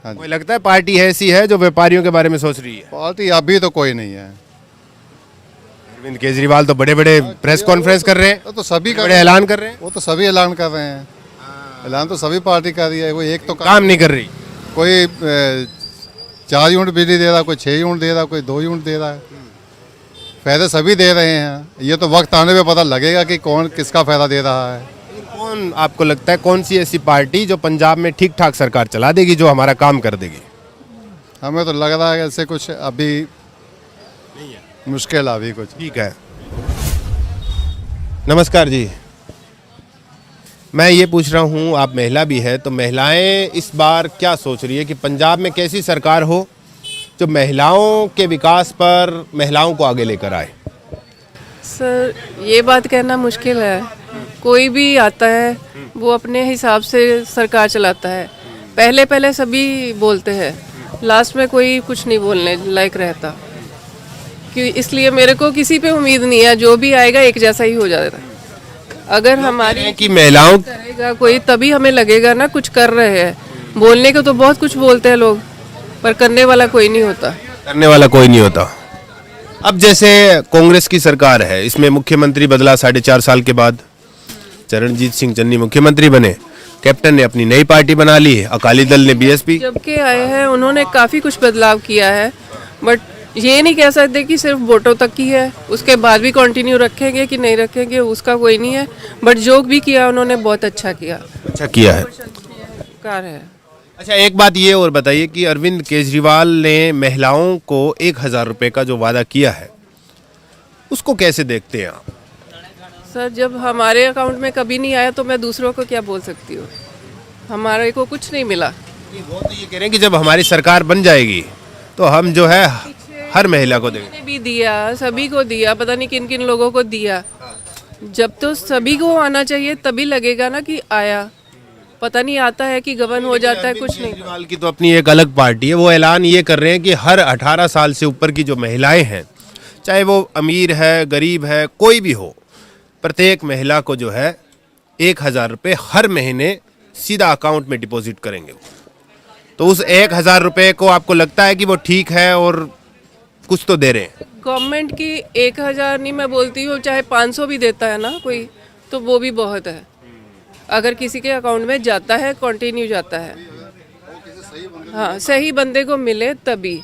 हाँ कोई लगता है पार्टी ऐसी है जो व्यापारियों के बारे में सोच रही है? पार्टी अभी तो कोई नहीं है। अरविंद केजरीवाल तो बड़े बड़े प्रेस कॉन्फ्रेंस कर रहे हैं, तो सभी बड़े ऐलान कर रहे हैं। वो तो सभी ऐलान कर रहे हैं। ऐलान तो सभी पार्टी कर रही है, कोई एक तो काम नहीं कर रही। कोई 4 यूनिट बिजली दे रहा, कोई 6 यूनिट दे रहा, कोई 2 यूनिट दे रहा है। फायदे सभी दे रहे हैं। ये तो वक्त आने पे पता लगेगा कि कौन किसका फायदा दे रहा है। कौन आपको लगता है कौन सी ऐसी पार्टी जो पंजाब में ठीक ठाक सरकार चला देगी, जो हमारा काम कर देगी? हमें तो लग रहा है ऐसे कुछ अभी मुश्किल है अभी कुछ। ठीक है। नमस्कार जी, मैं ये पूछ रहा हूँ, आप महिला भी है, तो महिलाएं इस बार क्या सोच रही है कि पंजाब में कैसी सरकार हो जो महिलाओं के विकास पर महिलाओं को आगे लेकर आए? सर ये बात कहना मुश्किल है। कोई भी आता है वो अपने हिसाब से सरकार चलाता है। पहले पहले सभी बोलते हैं, लास्ट में कोई कुछ नहीं बोलने लायक रहता। कि इसलिए मेरे को किसी पे उम्मीद नहीं है, जो भी आएगा एक जैसा ही हो जाता है। अगर हमारी कि महिलाओं करेगा कोई तभी हमें लगेगा ना कुछ कर रहे हैं। बोलने को तो बहुत कुछ बोलते हैं लोग, पर करने वाला कोई नहीं होता। करने वाला कोई नहीं होता। अब जैसे कांग्रेस की सरकार है, इसमें मुख्यमंत्री बदला 4.5 साल के बाद, चरणजीत सिंह चन्नी मुख्यमंत्री बने, कैप्टन ने अपनी नई पार्टी बना ली है, अकाली दल ने बीएसपी। जब के आए हैं उन्होंने काफ़ी कुछ बदलाव किया है, बट ये नहीं कह सकते कि सिर्फ वोटों तक की है, उसके बाद भी कंटिन्यू रखेंगे कि नहीं रखेंगे उसका कोई नहीं है। बट जो भी किया उन्होंने बहुत अच्छा किया। अच्छा किया है। कार है। अच्छा एक बात ये और बताइए कि अरविंद केजरीवाल ने महिलाओं को 1000 रुपये का जो वादा किया है उसको कैसे देखते हैं आप? सर जब हमारे अकाउंट में कभी नहीं आया तो मैं दूसरों को क्या बोल सकती हूँ? हमारे को कुछ नहीं मिला। वो तो ये कह रहे हैं कि जब हमारी सरकार बन जाएगी तो हम जो है हर महिला को देंगे। मैंने भी दिया, सभी को दिया, पता नहीं किन किन लोगों को दिया। जब तो सभी को आना चाहिए तभी लगेगा ना कि आया। पता नहीं आता है कि गबन हो जाता है, कुछ नहीं। केजरीवाल की तो अपनी एक अलग पार्टी है, वो ऐलान ये कर रहे हैं कि हर 18 साल से ऊपर की जो महिलाएं हैं, चाहे वो अमीर है गरीब है कोई भी हो, प्रत्येक महिला को जो है 1000 रुपये हर महीने सीधा अकाउंट में डिपॉजिट करेंगे। तो उस 1000 रुपये को आपको लगता है कि वो ठीक है और कुछ तो दे रहे हैं? गवर्नमेंट की 1000 नहीं, मैं बोलती हूँ चाहे 500 भी देता है ना कोई, तो वो भी बहुत है। अगर किसी के अकाउंट में जाता है, कंटिन्यू जाता है, हाँ सही बंदे को मिले तभी।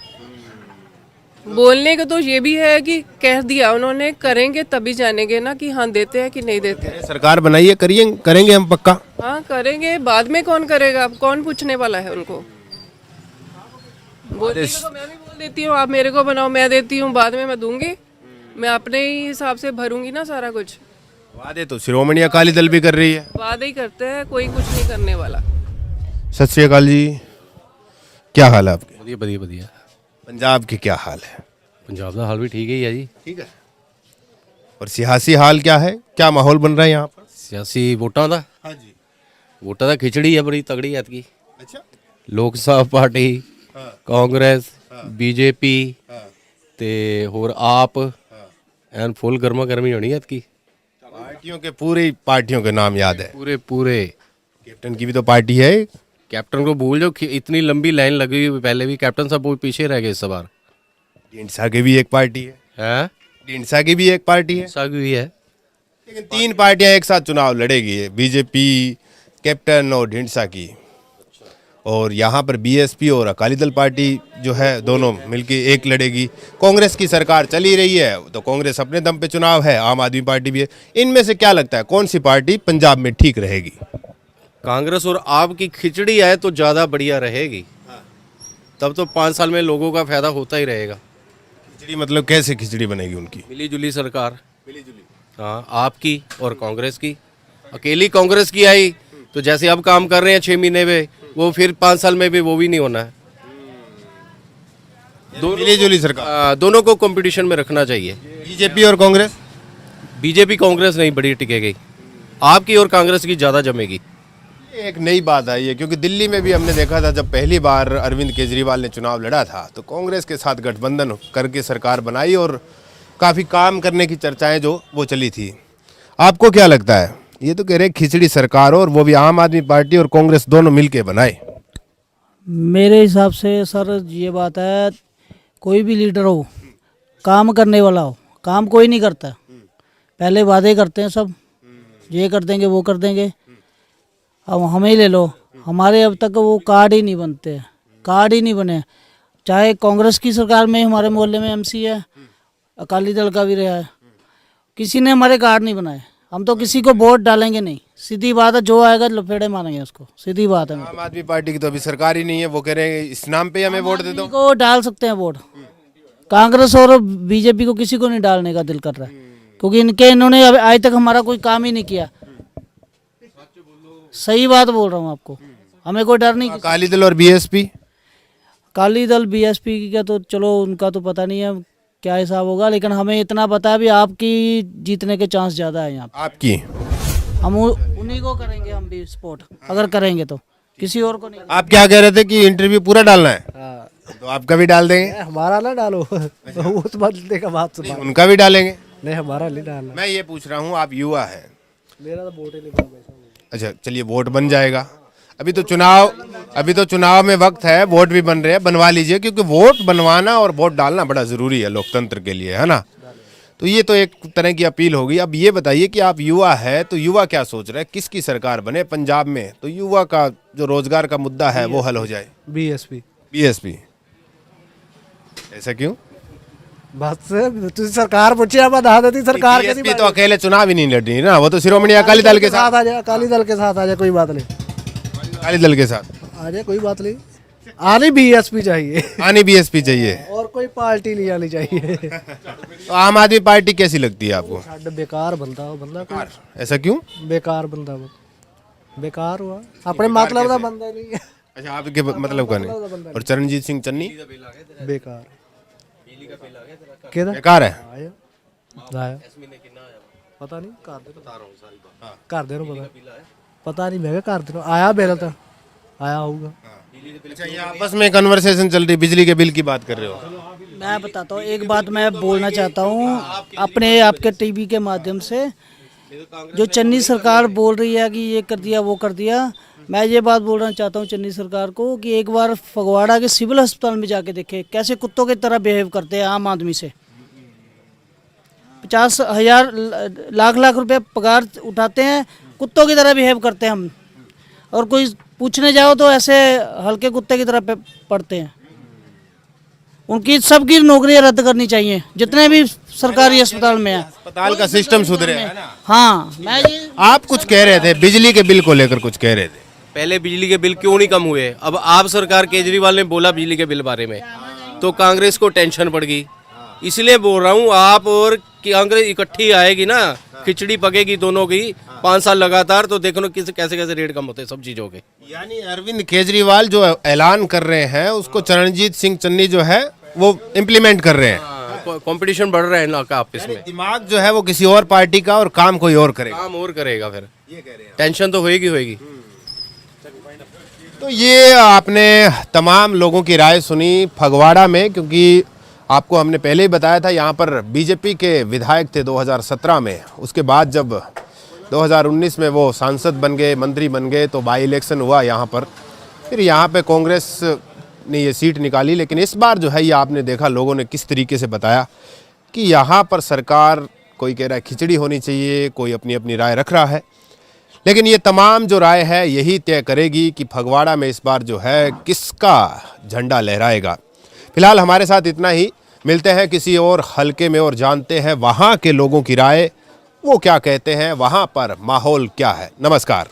बोलने का तो ये भी है कि कह दिया उन्होंने, करेंगे तभी जानेंगे ना कि हाँ देते हैं कि नहीं देते हैं। सरकार बनाइए, करिए, करेंगे हम पक्का। हाँ करेंगे, बाद में कौन करेगा? अब कौन पूछने वाला है उनको? बोलने को तो मैं भी बोल देती हूँ, आप मेरे को बनाओ, मैं देती हूँ, बाद में मैं दूंगी। मैं अपने ही हिसाब से भरूंगी ना सारा कुछ। वादे तो शिरोमणि अकाली दल भी कर रही है। वादे ही करते हैं, कोई कुछ नहीं करने वाला। सत श्री अकाल जी, क्या हाल है आपके? ਵਧੀਆ ਵਧੀਆ ਵਧੀਆ। पंजाब की क्या हाल है? पंजाब का हाल भी ठीक ही है जी। ठीक है। और सियासी हाल क्या है, क्या माहौल बन रहा है यहाँ पर? सियासी वोटां दा? हाँ जी। वोटां दा खिचड़ी है बड़ी तगड़ी ऐतकी। अच्छा। लोक सभा पार्टी, कांग्रेस, बीजेपी ते होर आप एन फुल गर्मा गर्मी होनी है ऐतकी। पार्टियों के पूरी पार्टियों के नाम याद है? पूरे पूरे। कैप्टन की भी तो पार्टी है। कैप्टन को भूल जाओ, इतनी लंबी लाइन लगी हुई, पहले भी कैप्टन सब पीछे रह गए इस बार। ढींढसा की भी एक पार्टी है। हैं? ढींढसा की भी एक पार्टी है। ढींढसा की भी है। लेकिन 3 पार्टियां एक साथ चुनाव लड़ेगी, बीजेपी, कैप्टन और ढींढसा की। और यहाँ पर बीएसपी और अकाली दल पार्टी जो है दोनों मिलके एक लड़ेगी। कांग्रेस की सरकार चली रही है तो कांग्रेस अपने दम पे चुनाव है, आम आदमी पार्टी भी है। इनमें से क्या लगता है कौन सी पार्टी पंजाब में ठीक रहेगी? कांग्रेस और आपकी खिचड़ी आए तो ज़्यादा बढ़िया रहेगी। तब तो 5 साल में लोगों का फायदा होता ही रहेगा। खिचड़ी मतलब कैसे खिचड़ी बनेगी उनकी? मिली जुली सरकार, हाँ, आपकी और कांग्रेस की। अकेली कांग्रेस की आई तो जैसे अब काम कर रहे हैं 6 महीने में, वो फिर 5 साल में भी वो भी नहीं होना है। मिली जुली सरकार, दोनों को कंपटीशन में रखना चाहिए। बीजेपी और कांग्रेस? बीजेपी कांग्रेस नहीं बड़ी टिकेगी, आपकी और कांग्रेस की ज़्यादा जमेगी। एक नई बात आई है क्योंकि दिल्ली में भी हमने देखा था जब पहली बार अरविंद केजरीवाल ने चुनाव लड़ा था तो कांग्रेस के साथ गठबंधन करके सरकार बनाई और काफ़ी काम करने की चर्चाएं जो वो चली थी। आपको क्या लगता है? ये तो कह रहे खिचड़ी सरकार और वो भी आम आदमी पार्टी और कांग्रेस दोनों मिलके बनाए। मेरे हिसाब से सर ये बात है, कोई भी लीडर हो, काम करने वाला हो, काम कोई नहीं करता। पहले वादे करते हैं सब, ये कर देंगे वो कर देंगे। अब हमें ही ले लो, हमारे अब तक वो कार्ड ही नहीं बनते, कार्ड ही नहीं बने। चाहे कांग्रेस की सरकार में हमारे मोहल्ले में एमसी है, अकाली दल का भी रहा है, किसी ने हमारे कार्ड नहीं बनाए। हम तो किसी को वोट डालेंगे नहीं, सीधी बात है, जो आएगा लपेड़े मारेंगे उसको, सीधी बात है। आम आदमी पार्टी की तो अभी सरकार ही नहीं है, वो कह रहे हैं इस नाम पे हमें वोट दे दो। को डाल सकते हैं वोट, कांग्रेस और बीजेपी को किसी को नहीं डालने का दिल कर रहा है, क्योंकि इन्होंने आज तक हमारा कोई काम ही नहीं किया। सही बात बोल रहा हूँ आपको, हमें कोई डर नहीं। अकाली दल और बीएसपी? अकाली दल बीएसपी का तो चलो उनका तो पता नहीं है क्या हिसाब होगा, लेकिन हमें इतना पता है भी आपकी जीतने के चांस ज़्यादा है यहाँ। आपकी? हम उन्हीं को करेंगे, हम भी सपोर्ट अगर करेंगे तो, किसी और को नहीं। आप क्या कह रहे थे कि इंटरव्यू पूरा डालना है? तो आपका भी डाल देंगे। हमारा ना डालो उस बदलने का बात सुना। उनका भी डालेंगे? नहीं, हमारा नहीं डालना। मैं ये पूछ रहा हूँ, आप युवा हैं। मेरा तो वोट ही नहीं बना। अच्छा चलिए, वोट बन जाएगा। अभी तो चुनाव में वक्त है, वोट भी बन रहे हैं, बनवा लीजिए, क्योंकि वोट बनवाना और वोट डालना बड़ा ज़रूरी है लोकतंत्र के लिए, है ना। तो ये तो एक तरह की अपील होगी। अब ये बताइए कि आप युवा है तो युवा क्या सोच रहे हैं, किसकी सरकार बने पंजाब में तो युवा का जो रोजगार का मुद्दा है वो हल हो जाए? बीएसपी। बीएसपी? ऐसा क्यों? बस तुझे सरकार पूछे, अब बता देती सरकार के। बीएसपी तो अकेले चुनाव ही नहीं लड़ रही ना, वो तो शिरोमणि अकाली दल के साथ आ जाए। अकाली दल के साथ आ जाए, कोई बात नहीं। अकाली दल के साथ आ जाए, कोई बात नहीं। आनी बीएसपी चाहिए, आनी बीएसपी चाहिए, और कोई पार्टी नहीं आनी चाहिए। तो आम आदमी पार्टी कैसी लगती है आपको? बेकार बंदा हो, बंदा ऐसा क्यों? बेकार बंदा वो, बेकार हुआ, अपने मतलब का बंदा नहीं है। अच्छा, आपके मतलब का नहीं। और चरणजीत सिंह चन्नी? बेकार, बेकार है। पता नहीं, कर दे पता नहीं, मैं कर दे आया मेरा तो आया होगा। अच्छा, ये आपस में कन्वर्सेशन चल रही, बिजली के बिल की बात कर रहे हो? मैं बताता हूँ, एक बात मैं बोलना चाहता हूँ अपने आपके टीवी के माध्यम से। जो चन्नी सरकार बोल रही है कि ये कर दिया वो कर दिया, मैं ये बात बोलना चाहता हूँ चन्नी सरकार को कि एक बार फगवाड़ा के सिविल अस्पताल में जाके देखे कैसे कुत्तों की तरह बिहेव करते हैं आम आदमी से। 50,000 लाख रुपए पगार उठाते हैं, कुत्तों की तरह बिहेव करते हैं हम, और कोई पूछने जाओ तो ऐसे हल्के कुत्ते की तरह पड़ते हैं। उनकी सबकी नौकरियां रद्द करनी चाहिए जितने भी सरकारी अस्पताल में है। अस्पताल का सिस्टम सुधरे, है ना? हाँ, मैं ये आप कुछ कह रहे थे बिजली के बिल को लेकर, कुछ कह रहे थे। पहले बिजली के बिल क्यों नहीं कम हुए? अब आप सरकार केजरीवाल ने बोला बिजली के बिल बारे में तो कांग्रेस को टेंशन पड़ गई। इसलिए बोल रहा हूँ, आप और कांग्रेस इकट्ठी आएगी ना, खिचड़ी पकेगी दोनों की 5 साल लगातार, तो देखो कैसे कैसे रेट कम होते हैं सब चीजों के। यानी अरविंद केजरीवाल जो ऐलान कर रहे हैं उसको चरणजीत सिंह चन्नी जो है वो इम्प्लीमेंट कर रहे हैं। कंपटीशन बढ़ रहा है ना आपस में। दिमाग जो है वो किसी और पार्टी का और काम कोई और करेगा। काम और करेगा, फिर टेंशन तो होएगी। तो ये आपने तमाम लोगों की राय सुनी फगवाड़ा में, क्योंकि आपको हमने पहले ही बताया था यहाँ पर बीजेपी के विधायक थे 2017 में। उसके बाद जब 2019 में वो सांसद बन गए, मंत्री बन गए, तो बाई इलेक्शन हुआ यहाँ पर। फिर यहाँ पे कांग्रेस ने ये सीट निकाली। लेकिन इस बार जो है ये आपने देखा लोगों ने किस तरीके से बताया कि यहाँ पर सरकार, कोई कह रहा है खिचड़ी होनी चाहिए, कोई अपनी अपनी राय रख रहा है। लेकिन ये तमाम जो राय है यही तय करेगी कि फगवाड़ा में इस बार जो है किसका झंडा लहराएगा। फिलहाल हमारे साथ इतना ही, मिलते हैं किसी और हलके में और जानते हैं वहाँ के लोगों की राय, वो क्या कहते हैं, वहाँ पर माहौल क्या है। नमस्कार।